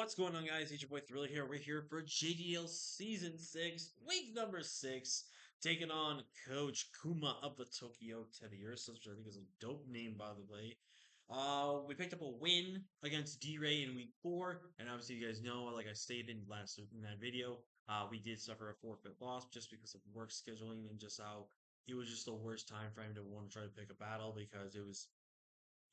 What's going on, guys? It's your boy Thriller here. We're here for JDL Season 6, week number 6, taking on Coach Kuma of the Tokyo THRILLSHOCKS, which I think is a dope name, by the way. We picked up a win against D-Ray in week 4, and obviously you guys know, like I stated in that video, we did suffer a forfeit loss just because of work scheduling and just how it was just the worst time frame to want to try to pick a battle because it was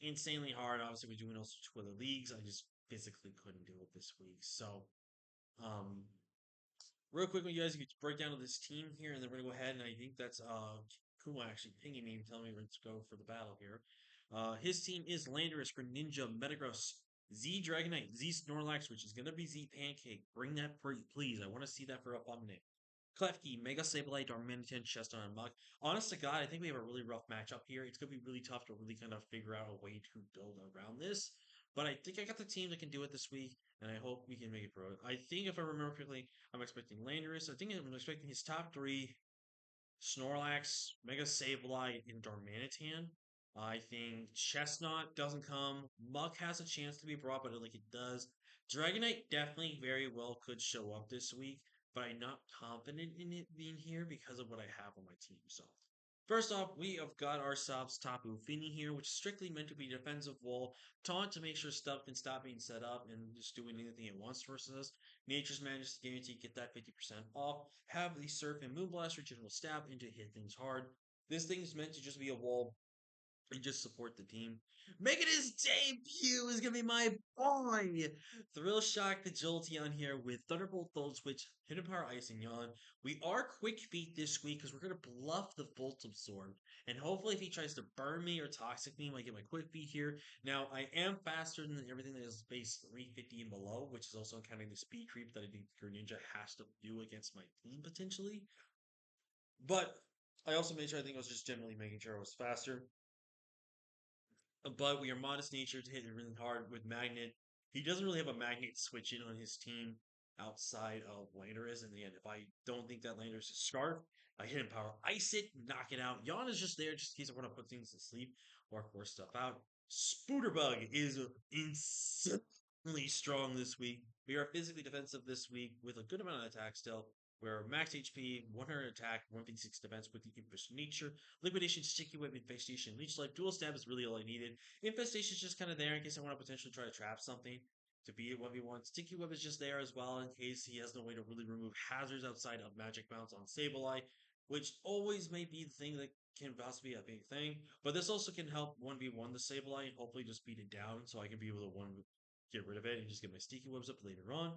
insanely hard. Obviously, we're doing also two other leagues. I just physically couldn't do it this week. So, um, real quickly, you guys, you could break down this team here, and then we're gonna go ahead and I think that's Kuma actually pinging me and telling me let's go for the battle here. His team is Landorus, Greninja, Metagross, Z Dragonite, Z Snorlax, which is gonna be Z Pancake. Bring that for please. I want to see that for up on Nick. Klefki, Mega Sableye, Darmanitan, Cheston, and Muk. Honest to God, I think we have a really rough matchup here. It's going to be really tough to really kind of figure out a way to build around this. But I think I got the team that can do it this week, and I hope we can make it through it. I think if I remember correctly, I'm expecting Landorus. I think I'm expecting his top three Snorlax, Mega Sableye, and Darmanitan. I think Chestnut doesn't come. Muk has a chance to be brought, but like it does. Dragonite definitely very well could show up this week, but I'm not confident in it being here because of what I have on my team. So, first off, we have got ourselves Tapu Fini here, which is strictly meant to be defensive wall, taunt to make sure stuff can stop being set up and just doing anything it wants versus us. Nature's Managed to guarantee get that 50% off. Have the Surf and Moonblast or General Stab into hit things hard. This thing is meant to just be a wall and just support the team. Making his debut is gonna be my boy, THRILLSHOCK the Jolteon here with Thunderbolt, Throat Switch, Hidden Power, Ice, and Yawn. We are quick feet this week because we're gonna bluff the Volt Absorb, and hopefully if he tries to burn me or toxic me, I might get my quick feet here. Now I am faster than everything that is base 350 and below, which is also counting the speed creep that I think Greninja has to do against my team potentially. But I also made sure I think I was just generally making sure I was faster. But we are modest nature to hit it really hard with Magnet. He doesn't really have a Magnet switch in on his team outside of Landorus. In the end, if I don't think that Landorus is Scarf, I hit him power ice it, knock it out. Yawn is just there just in case I want to put things to sleep or force stuff out. Spooterbug is insanely strong this week. We are physically defensive this week with a good amount of attack still. We're max HP, 100 attack, 156 defense with the Impish Nature. Liquidation, Sticky Whip, Infestation, Leech Life. Dual Stab is really all I needed. Infestation is just kind of there in case I want to potentially try to trap something to be it 1v1. Sticky Web is just there as well in case he has no way to really remove hazards outside of Magic Bounce on Sableye, which always may be the thing that can possibly be a big thing. But this also can help 1v1 the Sableye and hopefully just beat it down so I can be able to get rid of it and just get my Sticky Webs up later on.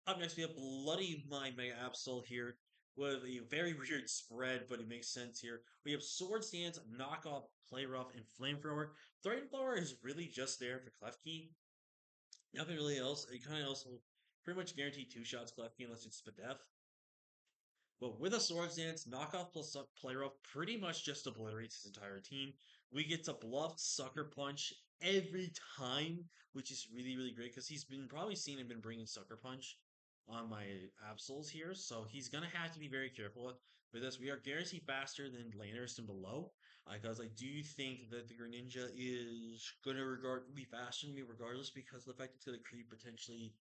Up next, we have Bloody My Mega Absol here with a very weird spread, but it makes sense here. We have Sword Stance, Knockoff, Play Rough, and Flamethrower. Flamethrower is really just there for Klefki. Nothing really else. It kind of also pretty much guaranteed two shots Klefki unless it's Spadef. But with a Sword Dance, Knockoff plus Play Rough pretty much just obliterates his entire team. We get to bluff Sucker Punch every time, which is really, really great because he's been probably seen and been bringing Sucker Punch on my Absols here. So he's going to have to be very careful with this. We are guaranteed faster than Landorus and below because I do think that the Greninja is going to be faster than me regardless because of the fact it's going to creep potentially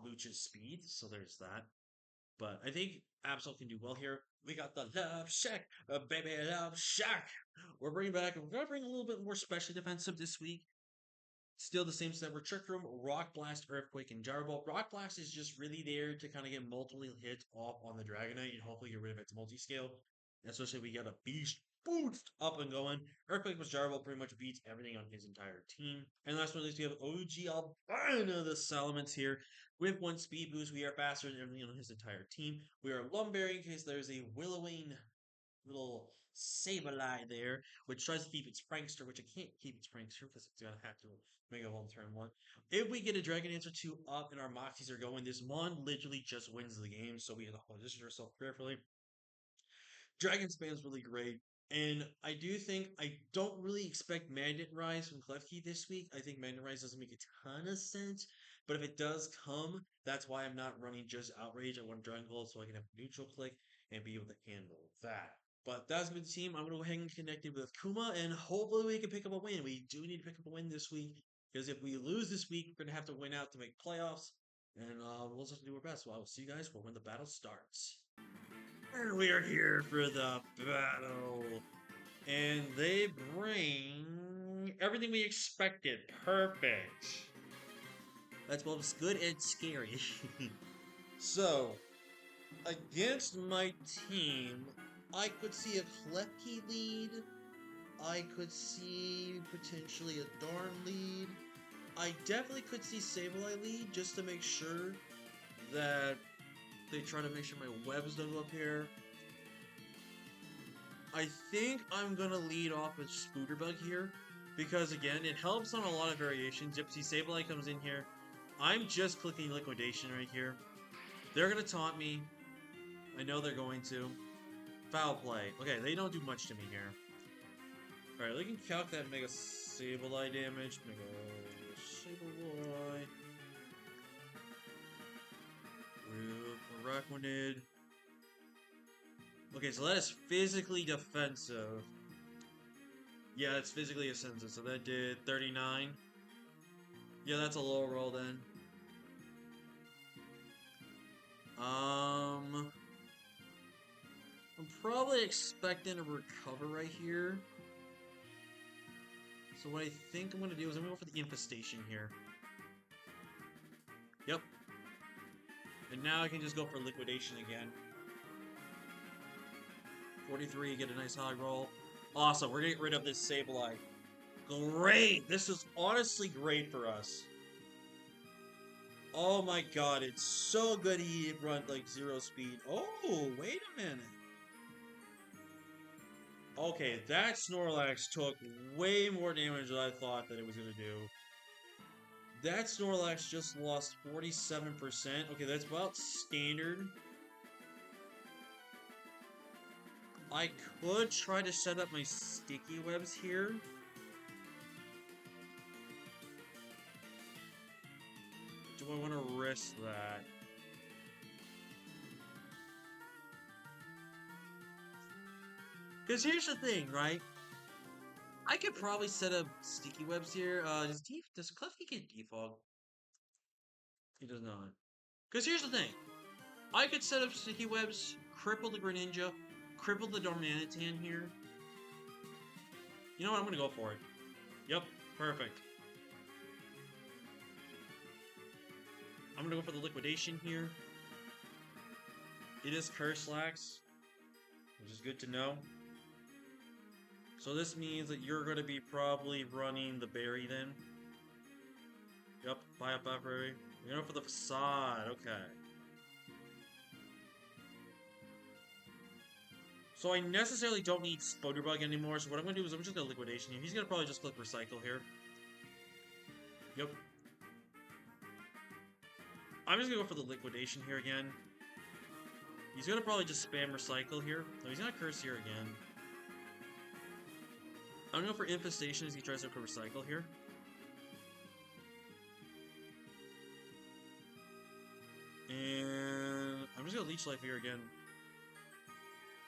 Lucha's speed. So there's that. But I think Absol can do well here. We got the Love Shack, baby Love Shack. We're bringing back, we're going to bring a little bit more special defensive this week. Still the same set. We're Trick Room, Rock Blast, Earthquake, and Gyro Ball. Rock Blast is just really there to kind of get multiple hits off on the Dragonite and hopefully get rid of its multi-scale. Especially if we got a Beast Boost up and going. Earthquake was Gyro Ball pretty much beats everything on his entire team. And last but not least, we have OG Albino the Salamence here. With one speed boost, we are faster than everything on his entire team. We are Lumberry in case there's a Willowing little Sableye there, which tries to keep its Prankster, which it can't keep its Prankster because it's going to have to make a whole turn one. If we get a Dragon Answer 2 up and our Moxies are going, this one literally just wins the game, so we have to position ourselves carefully. Dragon Spam's really great. And I do think I don't really expect Magnet Rise from Klefki this week. I think Magnet Rise doesn't make a ton of sense. But if it does come, that's why I'm not running just Outrage. I want Dragon Gold so I can have neutral click and be able to handle that. But that's been the team. I'm going to go ahead and connect it with Kuma, and hopefully we can pick up a win. We do need to pick up a win this week, because if we lose this week, we're going to have to win out to make playoffs. And we'll just do our best. Well, I will see you guys for when the battle starts. And we are here for the battle. And they bring everything we expected. Perfect. That's both good and scary. So, against my team, I could see a Klefki lead. I could see potentially a Darn lead. I definitely could see Sableye lead just to make sure that they try to make sure my webs don't go up here. I think I'm gonna lead off with Spooterbug here because again, it helps on a lot of variations. Yep, see Sableye comes in here. I'm just clicking Liquidation right here. They're gonna taunt me. I know they're going to. Foul play. Okay, they don't do much to me here. Alright, they can calc that Mega Sableye damage. Mega Sableye. Real Araquanid. Okay, so that is physically defensive. Yeah, it's physically offensive. So that did 39. Yeah, that's a low roll then. I'm probably expecting a recover right here. So what I think I'm going to do is I'm going to go for the Infestation here. Yep. And now I can just go for Liquidation again. 43, get a nice high roll. Awesome, we're getting rid of this Sableye. Great! This is honestly great for us. Oh my god, it's so good he run like 0 speed. Oh, wait a minute. Okay, that Snorlax took way more damage than I thought that it was going to do. That Snorlax just lost 47%. Okay, that's about standard. I could try to set up my sticky webs here. Do I want to risk that? Because here's the thing, right? I could probably set up sticky webs here. Does Klefki get defog? He does not. Because here's the thing. I could set up sticky webs, cripple the Greninja, cripple the Darmanitan here. You know what? I'm going to go for it. Yep, perfect. I'm going to go for the Liquidation here. It is Curslax, which is good to know. So this means that you're going to be probably running the berry then. Yep, buy up that berry. You're going for the Facade, okay. So I necessarily don't need Spooterbug anymore, so what I'm going to do is I'm just going to Liquidation here. He's going to probably just click Recycle here. Yep. I'm just going to go for the Liquidation here again. He's going to probably just spam Recycle here. No, he's going to Curse here again. I'm going to go for Infestation as he tries to go for Recycle here. And I'm just going to Leech Life here again.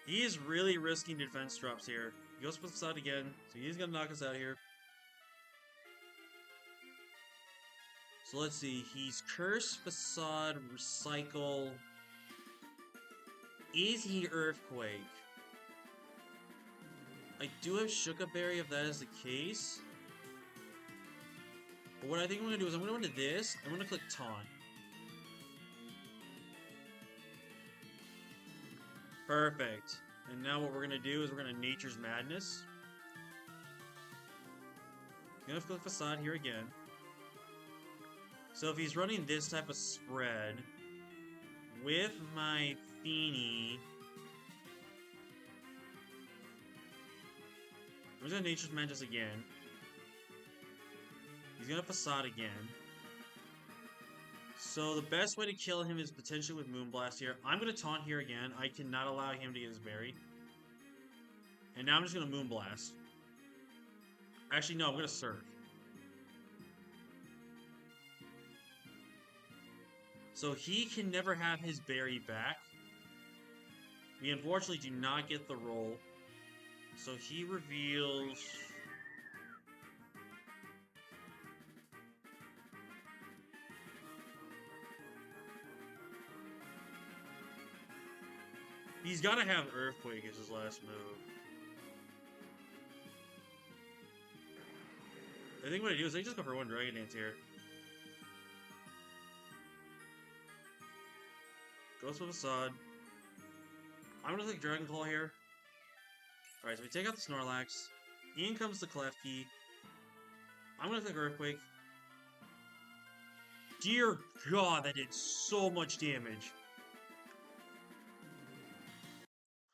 He is really risking defense drops here. He goes for the Facade again, so he's going to knock us out here. So let's see. He's Curse, Facade, Recycle. Is he Earthquake? I do have Shuka Berry if that is the case. But what I think I'm going to do is I'm going to go into this. I'm going to click Taunt. Perfect. And now what we're going to do is we're going to Nature's Madness. I'm going to click Facade here again. So if he's running this type of spread with my Feeny, I'm just going to Nature's Madness again. He's going to Facade again. So the best way to kill him is potentially with Moonblast here. I'm going to Taunt here again. I cannot allow him to get his berry. And now I'm just going to Moonblast. Actually, no, I'm going to Surf. So he can never have his berry back. We unfortunately do not get the roll. So he reveals... He's got to have Earthquake as his last move. I think what I do is I just go for one Dragon Dance here. Goes with Facade. I'm gonna take Dragon Claw here. Alright, so we take out the Snorlax. In comes the Klefki. I'm gonna take Earthquake. Dear God, that did so much damage.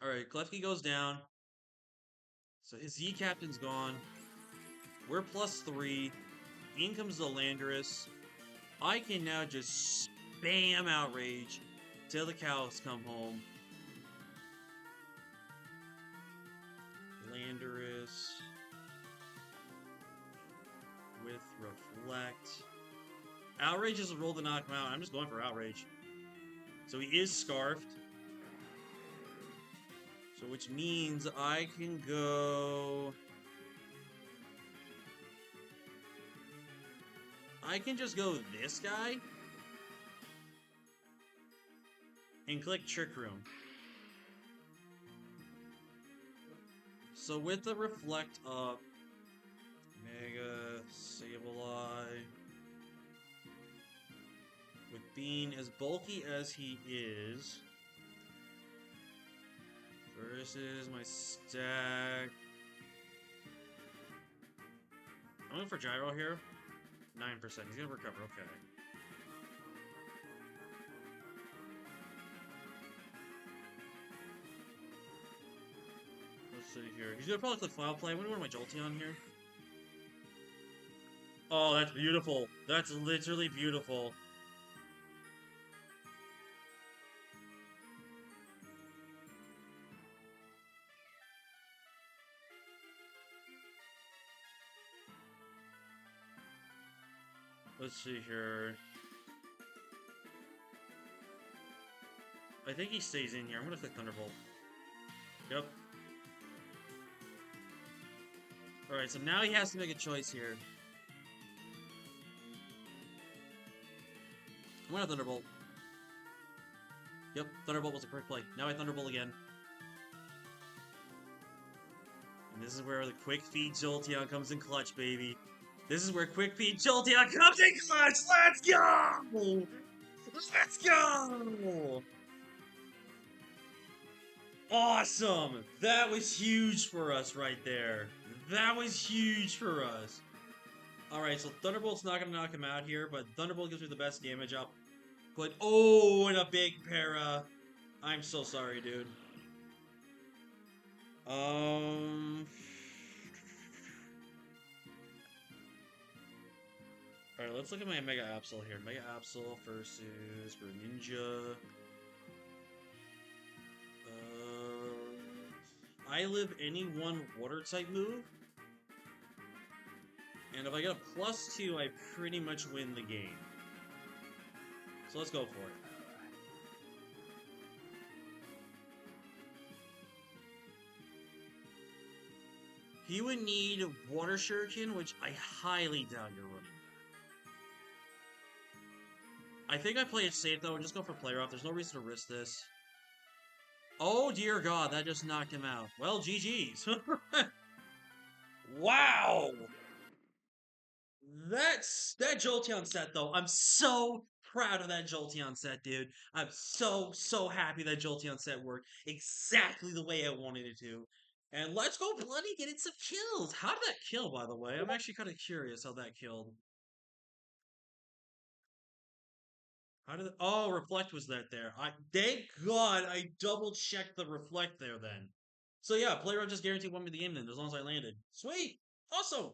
Alright, Klefki goes down. So his Z-Captain's gone. We're +3. In comes the Landorus. I can now just spam Outrage till the cows come home. Landorus with Reflect. Outrage is a roll to knock him out. I'm just going for Outrage. So he is Scarfed. So which means I can go... I can just go this guy and click Trick Room. So with the Reflect up, Mega, Sableye, with being as bulky as he is, versus my stack. I'm going for Gyro here. 9%. He's gonna recover, okay. Let's see here. He's gonna probably click File Play. I'm gonna go to my Jolteon here. Oh, that's beautiful. That's literally beautiful. Let's see here. I think he stays in here. I'm gonna click Thunderbolt. Yep. Alright, so now he has to make a choice here. I'm gonna Thunderbolt. Yep, Thunderbolt was a correct play. Now I Thunderbolt again. And this is where the Quick Feed Jolteon comes in clutch, baby. This is where Quick Feed Jolteon comes in clutch! Let's go! Let's go! Awesome! That was huge for us right there. That was huge for us. Alright, so Thunderbolt's not going to knock him out here, but Thunderbolt gives me the best damage up. But, oh, and a big para. I'm so sorry, dude. Alright, let's look at my Mega Absol here. Mega Absol versus Greninja. I live any one water type move. And if I get a +2, I pretty much win the game. So let's go for it. He would need Water Shuriken, which I highly doubt you're running. I think I play it safe though and just go for Player Off. There's no reason to risk this. Oh dear God, that just knocked him out. Well, GG's. Wow! That Jolteon set though, I'm so proud of that Jolteon set, dude. I'm so happy that Jolteon set worked exactly the way I wanted it to. And let's go bloody get it some kills. How did that kill, by the way? I'm actually kind of curious how that killed. How did oh, Reflect was that there. Thank God I double checked the Reflect there then. So yeah, player just guaranteed won me the game then, as long as I landed. Sweet! Awesome!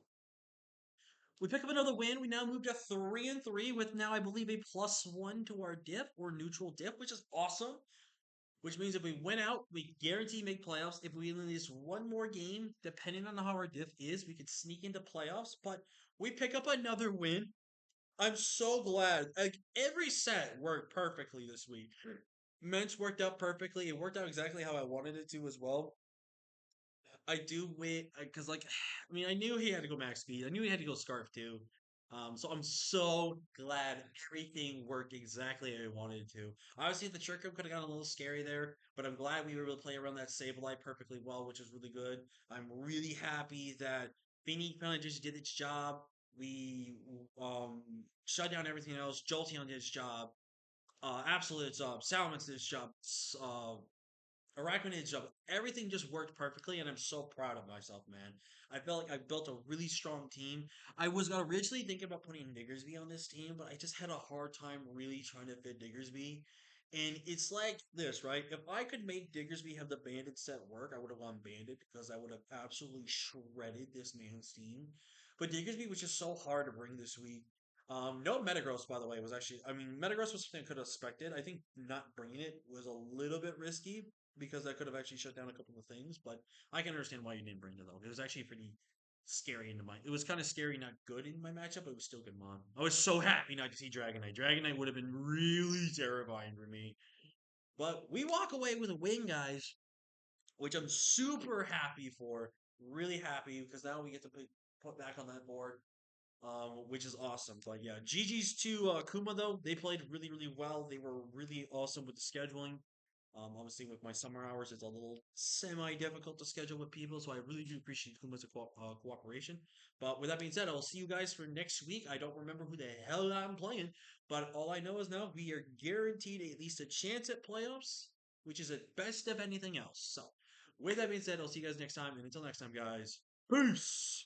We pick up another win. We now move to 3-3 with now, I believe, a +1 to our diff or neutral diff, which is awesome. Which means if we win out, we guarantee make playoffs. If we win this one more game, depending on how our diff is, we could sneak into playoffs. But we pick up another win. I'm so glad. Like every set worked perfectly this week. Mensch worked out perfectly. It worked out exactly how I wanted it to as well. I do wait because, like, I mean, I knew he had to go max speed. I knew he had to go Scarf too. So I'm so glad everything worked exactly as I wanted it to. Obviously, the trick could have gotten a little scary there, but I'm glad we were able to play around that Sableye perfectly well, which is really good. I'm really happy that Finny kind of just did its job. We shut down everything else. Jolteon did its job. Absolute did its job. Salamence did its job. Arachnids job. Everything just worked perfectly, and I'm so proud of myself, man. I felt like I built a really strong team. I was originally thinking about putting Diggersby on this team, but I just had a hard time really trying to fit Diggersby. And it's like this, right? If I could make Diggersby have the Bandit set work, I would have gone Bandit because I would have absolutely shredded this man's team. But Diggersby was just so hard to bring this week. No Metagross, by the way, was actually. I mean, Metagross was something I could have expected. I think not bringing it was a little bit risky because that could have actually shut down a couple of things. But I can understand why you didn't bring it though. It was actually pretty scary into my. It was kind of scary, not good in my matchup, but it was still good mon. I was so happy not to see Dragonite. Dragonite would have been really terrifying for me. But we walk away with a win, guys, which I'm super happy for. Really happy because now we get to put back on that board, which is awesome. But yeah, GG's to Kuma though. They played really, really well. They were really awesome with the scheduling. Obviously, with my summer hours, it's a little semi-difficult to schedule with people, so I really do appreciate Kuma's cooperation. But with that being said, I'll see you guys for next week. I don't remember who the hell I'm playing, but all I know is now we are guaranteed at least a chance at playoffs, which is at best of anything else. So, with that being said, I'll see you guys next time, and until next time, guys, peace.